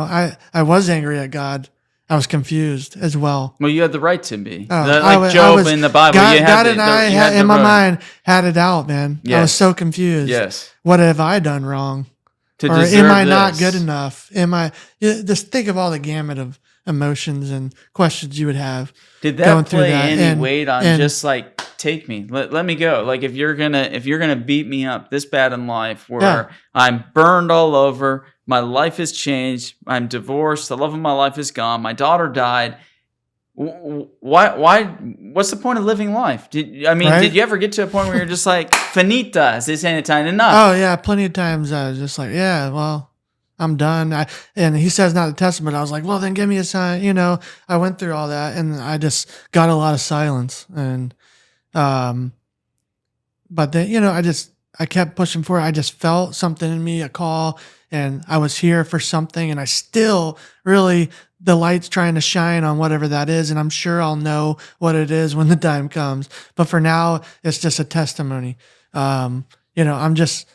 I was angry at God. I was confused as well.
Well, you had the right to be.
Like
Job in the Bible.
God and I had, in my mind, had it out, man.
Yes.
I was so confused.
Yes.
What have I done wrong?
To
or
deserve
am I
this?
not good enough? Just think of all the gamut of emotions and questions you would have.
Did that play any weight on just like, take me, let me go? Like, if you're gonna beat me up this bad in life, where I'm burned all over, my life has changed, I'm divorced, the love of my life is gone, my daughter died. Why? What's the point of living life? Did you ever get to a point where you're just like, finita, as they say in Italian, enough?
Oh yeah, plenty of times I was just like, yeah, well, I'm done. And he says not a testament. I was like, well, then give me a sign. You know, I went through all that, and I just got a lot of silence. And but then, you know, I kept pushing forward. I just felt something in me, a call, and I was here for something, and I still really, the light's trying to shine on whatever that is, and I'm sure I'll know what it is when the time comes. But for now, it's just a testimony. You know, I'm just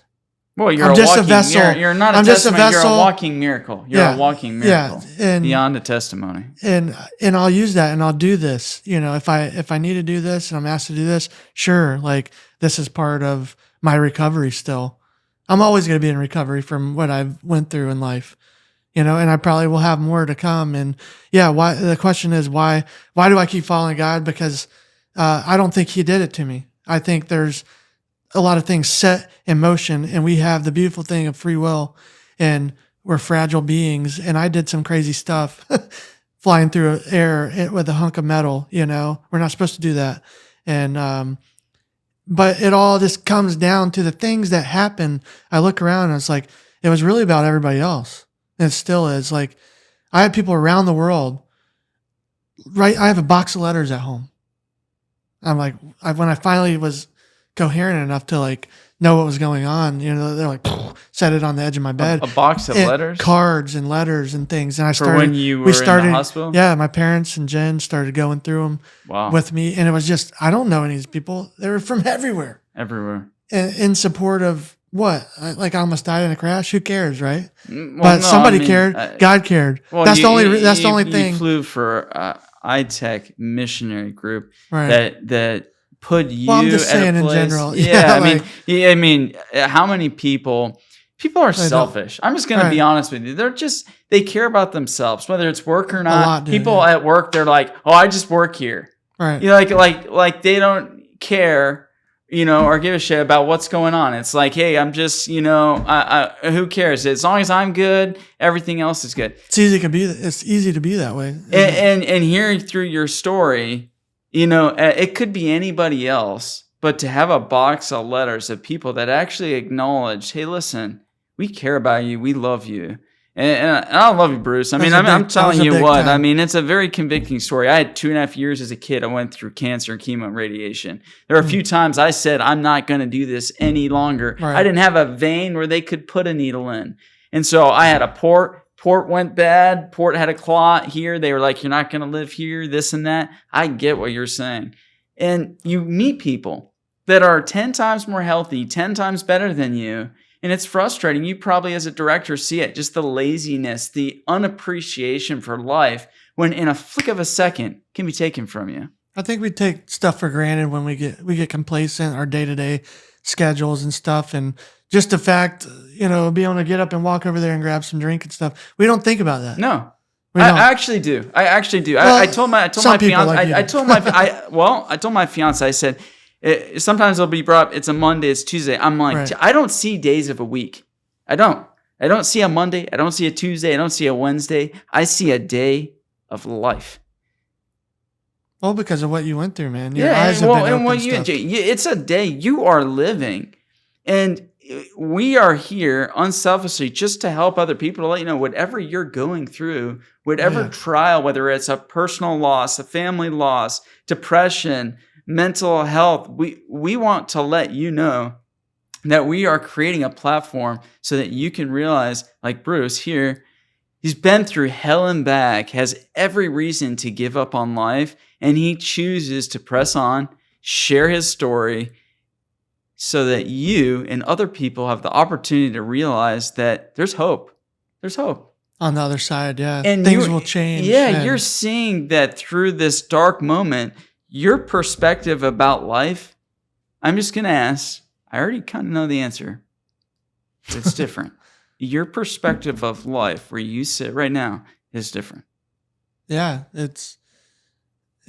a vessel.
You're not a testimony. You're a walking miracle. You're a walking miracle. And beyond a testimony.
And I'll use that, and I'll do this. You know, if I need to do this and I'm asked to do this, sure. Like, this is part of my recovery still. I'm always going to be in recovery from what I've went through in life, you know, and I probably will have more to come. And yeah, why, the question is why do I keep following God? Because I don't think he did it to me. I think there's a lot of things set in motion, and we have the beautiful thing of free will. and we're fragile beings. And I did some crazy stuff flying through air with a hunk of metal, we're not supposed to do that. And, but it all just comes down to the things that happen. I look around and it's like, it was really about everybody else. And it still is. Like, I have people around the world, right? I have a box of letters at home. I'm like, when I finally was coherent enough to like know what was going on, they're like, set it on the edge of my bed.
A box of letters?
Cards and letters and things. And I started.
For when you were in the hospital?
Yeah, my parents and Jen started going through them with me. And it was just, I don't know any of these people. They were from everywhere.
Everywhere.
In support of what? I almost died in a crash. Who cares, right? But somebody cared. God cared.
Well,
that's the only thing.
You flew for ITech missionary group that put you.
Well, I'm just saying in general. Yeah,
I mean, how many people are selfish? I'm just going to be honest with you. They care about themselves, whether it's work or not. People at work, they're like, oh, I just work here.
Right.
Like they don't care. Or give a shit about what's going on. It's like, hey, I'm just, who cares? As long as I'm good, everything else is good.
It's easy to be that way.
And hearing through your story, it could be anybody else, but to have a box of letters of people that actually acknowledge, hey, listen, we care about you, we love you. And I love you, Bruce. I mean, I'm telling you what. Time. I mean, it's a very convicting story. I had 2.5 years as a kid. I went through cancer and chemo and radiation. There were a few times I said, I'm not going to do this any longer. Right. I didn't have a vein where they could put a needle in. And so I had a port. Port went bad. Port had a clot here. They were like, you're not going to live here, this and that. I get what you're saying. And you meet people that are 10 times more healthy, 10 times better than you. And it's frustrating. You probably as a director see it, just the laziness, the unappreciation for life when in a flick of a second can be taken from you.
I think we take stuff for granted when we get complacent, our day-to-day schedules and stuff. And just the fact, being able to get up and walk over there and grab some drink and stuff. We don't think about that.
No. I actually do. Well, I told my fiance, I told my fiance, I said, sometimes it'll be brought up, it's a Monday, it's Tuesday. I'm like, right. I don't see days of a week. I don't see a Monday. I don't see a Tuesday. I don't see a Wednesday. I see a day of life.
Well, because of what you went through, man. Your eyes have been open.
It's a day you are living. And we are here unselfishly just to help other people, to let you know whatever you're going through, whatever trial, whether it's a personal loss, a family loss, depression, mental health, we want to let you know that we are creating a platform so that you can realize, like Bruce here, he's been through hell and back, has every reason to give up on life, and he chooses to press on, share his story, so that you and other people have the opportunity to realize that there's hope. There's hope.
On the other side, and things will change.
Yeah, you're seeing that through this dark moment. Your perspective about life, I'm just going to ask, I already kind of know the answer. It's different. Your perspective of life, where you sit right now, is different.
Yeah, it's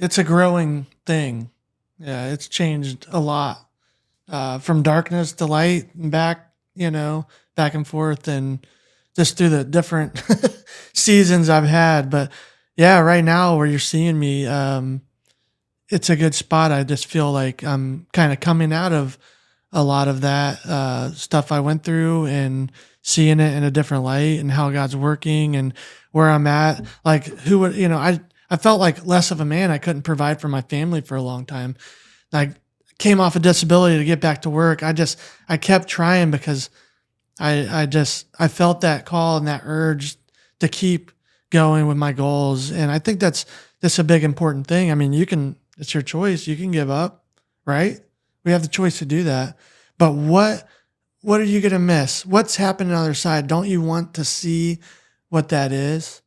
a growing thing. Yeah, it's changed a lot. From darkness to light and back, back and forth, and just through the different seasons I've had. But yeah, right now where you're seeing me, it's a good spot. I just feel like I'm kind of coming out of a lot of that stuff I went through and seeing it in a different light and how God's working and where I'm at. Like who would, I felt like less of a man. I couldn't provide for my family for a long time. I came off a disability to get back to work. I kept trying because I felt that call and that urge to keep going with my goals. And I think that's a big important thing. I mean, it's your choice. You can give up, right? We have the choice to do that. But what are you going to miss? What's happening on the other side? Don't you want to see what that is?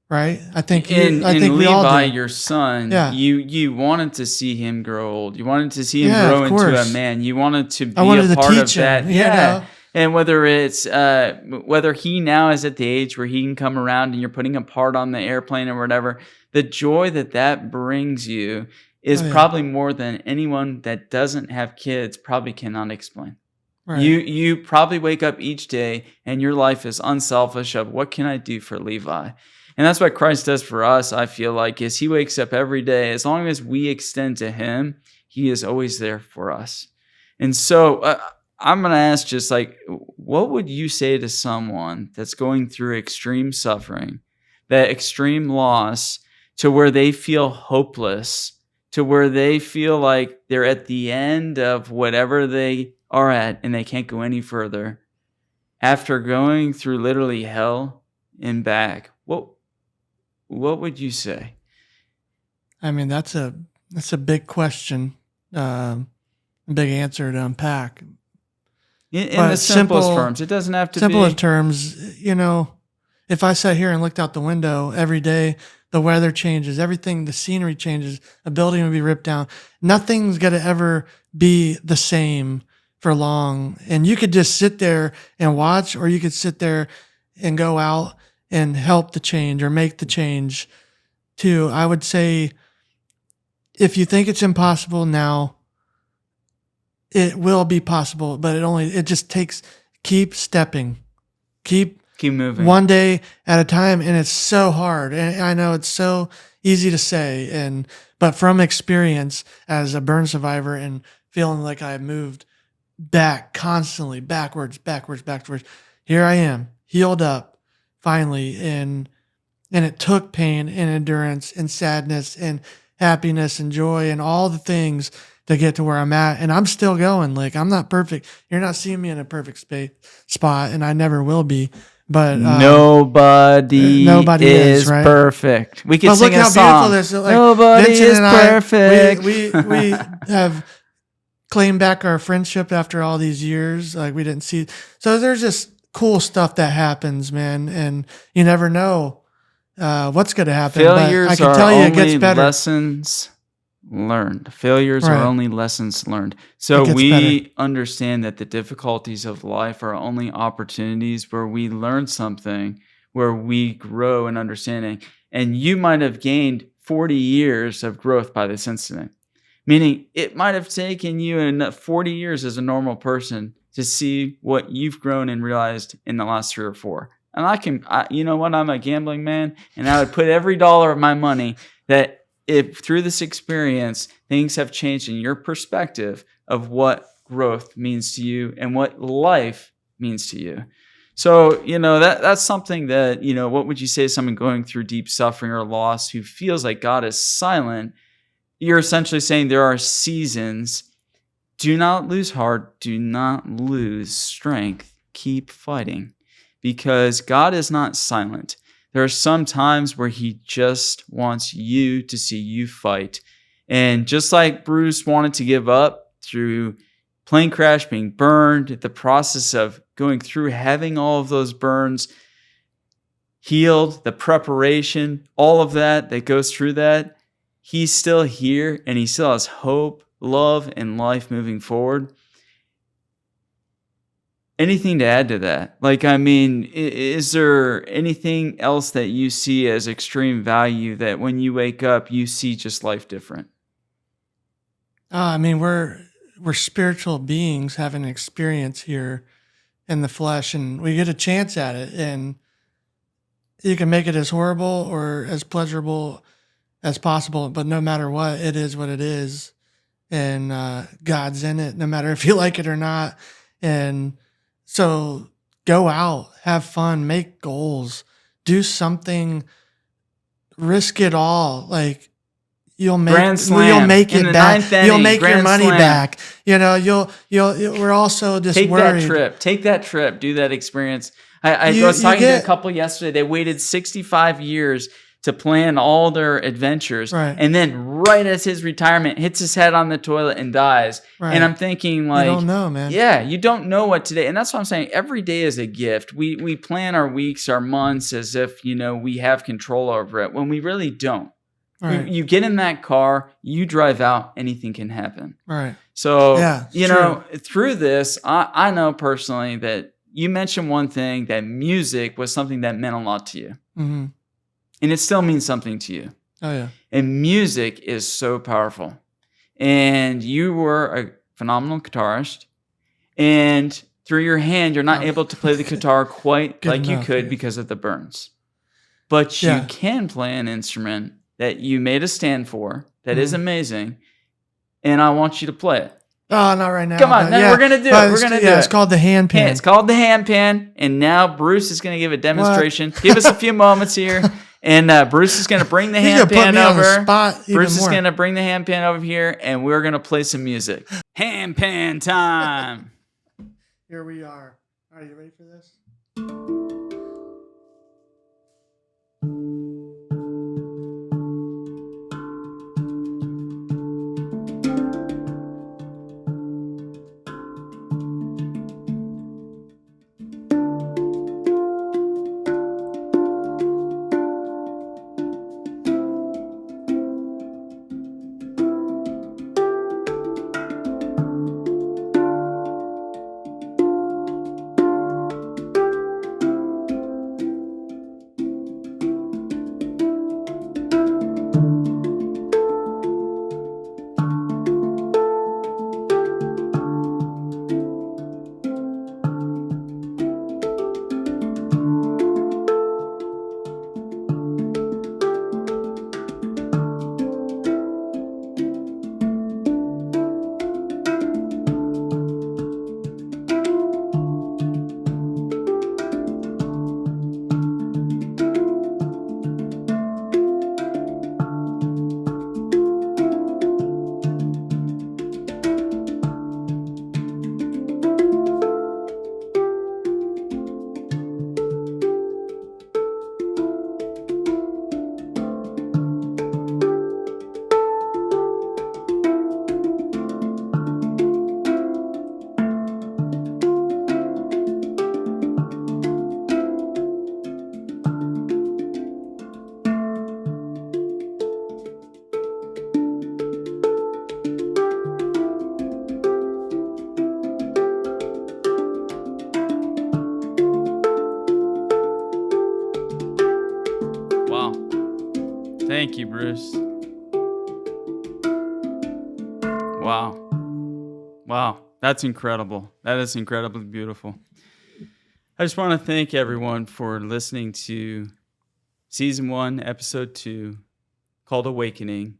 Right? I think we all do.
Your son, you wanted to see him grow old. You wanted to see him grow into a man. You wanted to be a part of that. Yeah. And whether it's whether he now is at the age where he can come around and you're putting a part on the airplane or whatever, the joy that brings you is probably more than anyone that doesn't have kids probably cannot explain.
Right.
You probably wake up each day and your life is unselfish of what can I do for Levi? And that's what Christ does for us, I feel like, is he wakes up every day. As long as we extend to him, he is always there for us. And so I'm going to ask just like, what would you say to someone that's going through extreme suffering, that extreme loss, to where they feel hopeless, to where they feel like they're at the end of whatever they are at and they can't go any further after going through literally hell and back? What would you say?
I mean, that's a big question, big answer to unpack.
In the simplest terms, it doesn't have to be
simplest terms. You know, if I sat here and looked out the window every day, the weather changes, everything, the scenery changes, a building would be ripped down. Nothing's going to ever be the same for long. And you could just sit there and watch, or you could sit there and go out and help the change or make the change too. I would say, if you think it's impossible now, it will be possible, but it just takes, keep stepping, keep
moving
one day at a time. And it's so hard. And I know it's so easy to say, but from experience as a burn survivor and feeling like I moved back constantly, backwards, here I am, healed up finally. And it took pain and endurance and sadness and happiness and joy and all the things to get to where I'm at. And I'm still going. Like, I'm not perfect. You're not seeing me in a perfect spot, and I never will be. But
nobody is
right?
perfect. We can
but
sing
look
a
how
song.
Beautiful this is. Like,
Nobody
Vincent
is
and I,
perfect.
We have claimed back our friendship after all these years. Like, we didn't see. So there's just cool stuff that happens, man. And you never know what's going to happen.
Failures
but I can
are
tell you it
only
gets better.
lessons learned. Failures
Right.
are only lessons learned. So we understand that the difficulties of life are only opportunities where we learn something, where we grow in understanding. And you might have gained 40 years of growth by this incident, meaning it might have taken you 40 years as a normal person to see what you've grown and realized in the last 3 or 4. And you know what? I'm a gambling man, and I would put every dollar of my money that if through this experience, things have changed in your perspective of what growth means to you and what life means to you. So, that's something that, what would you say to someone going through deep suffering or loss who feels like God is silent? You're essentially saying there are seasons. Do not lose heart. Do not lose strength. Keep fighting, because God is not silent. There are some times where he just wants you to see you fight. And just like Bruce wanted to give up through plane crash, being burned, the process of going through having all of those burns healed, the preparation, all of that goes through that, he's still here and he still has hope, love, and life moving forward. Anything to add to that? Like, I mean, is there anything else that you see as extreme value that when you wake up, you see just life different?
I mean, we're spiritual beings having an experience here in the flesh, and we get a chance at it. And you can make it as horrible or as pleasurable as possible, but no matter what, it is what it is. And God's in it, no matter if you like it or not. And so go out, have fun, make goals, do something, risk it all. Like, you'll make it back. You'll make your money back. We're also just worried.
Take that trip. Do that experience. I was talking to a couple yesterday. They waited 65 years to plan all their adventures.
Right.
And then right as his retirement, hits his head on the toilet and dies.
Right.
And I'm thinking, like,
you don't know, man.
Yeah, you don't know what today. And that's what I'm saying. Every day is a gift. We plan our weeks, our months as if, we have control over it when we really don't.
Right.
You get in that car, you drive out, anything can happen.
Right.
So,
true.
Through this, I know personally that you mentioned one thing, that music was something that meant a lot to you.
Mm-hmm.
And it still means something to you.
Oh, yeah.
And music is so powerful. And you were a phenomenal guitarist. And through your hand, you're not able to play the guitar quite
Good
like you
enough,
could
yeah.
because of the burns. But you
Yeah.
can play an instrument that you made a stand for that is
Mhm.
amazing, and I want you to play it.
Oh, not right now.
Come on,
but
no,
yeah.
we're going to do it.
But
We're going to do
it's
it.
called the hand pan.
It's called the hand pan, and now Bruce is going to give a demonstration. Give us a few moments here, and Bruce is going to bring the
He's
hand
gonna put
pan
me on the
over.
spot even
Bruce is
more.
going to bring the hand pan over here, and we're going to play some music. Hand pan time.
Here we are. Are you ready for this?
Wow. Thank you, Bruce. Wow. Wow. That's incredible. That is incredibly beautiful. I just want to thank everyone for listening to Season 1, Episode 2, called Awakening.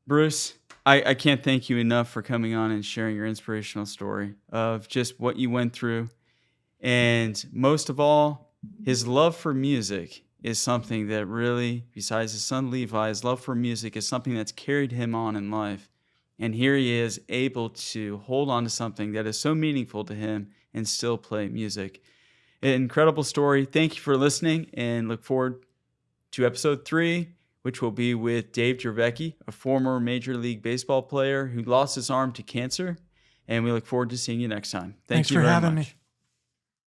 Bruce, I can't thank you enough for coming on and sharing your inspirational story of just what you went through. And most of all, his love for music is something that really, besides his son Levi, his love for music is something that's carried him on in life. And here he is able to hold on to something that is so meaningful to him and still play music. An incredible story. Thank you for listening, and look forward to episode 3, which will be with Dave Gervecki, a former Major League Baseball player who lost his arm to cancer. And we look forward to seeing you next time. Thanks
for
very
having
much.
me.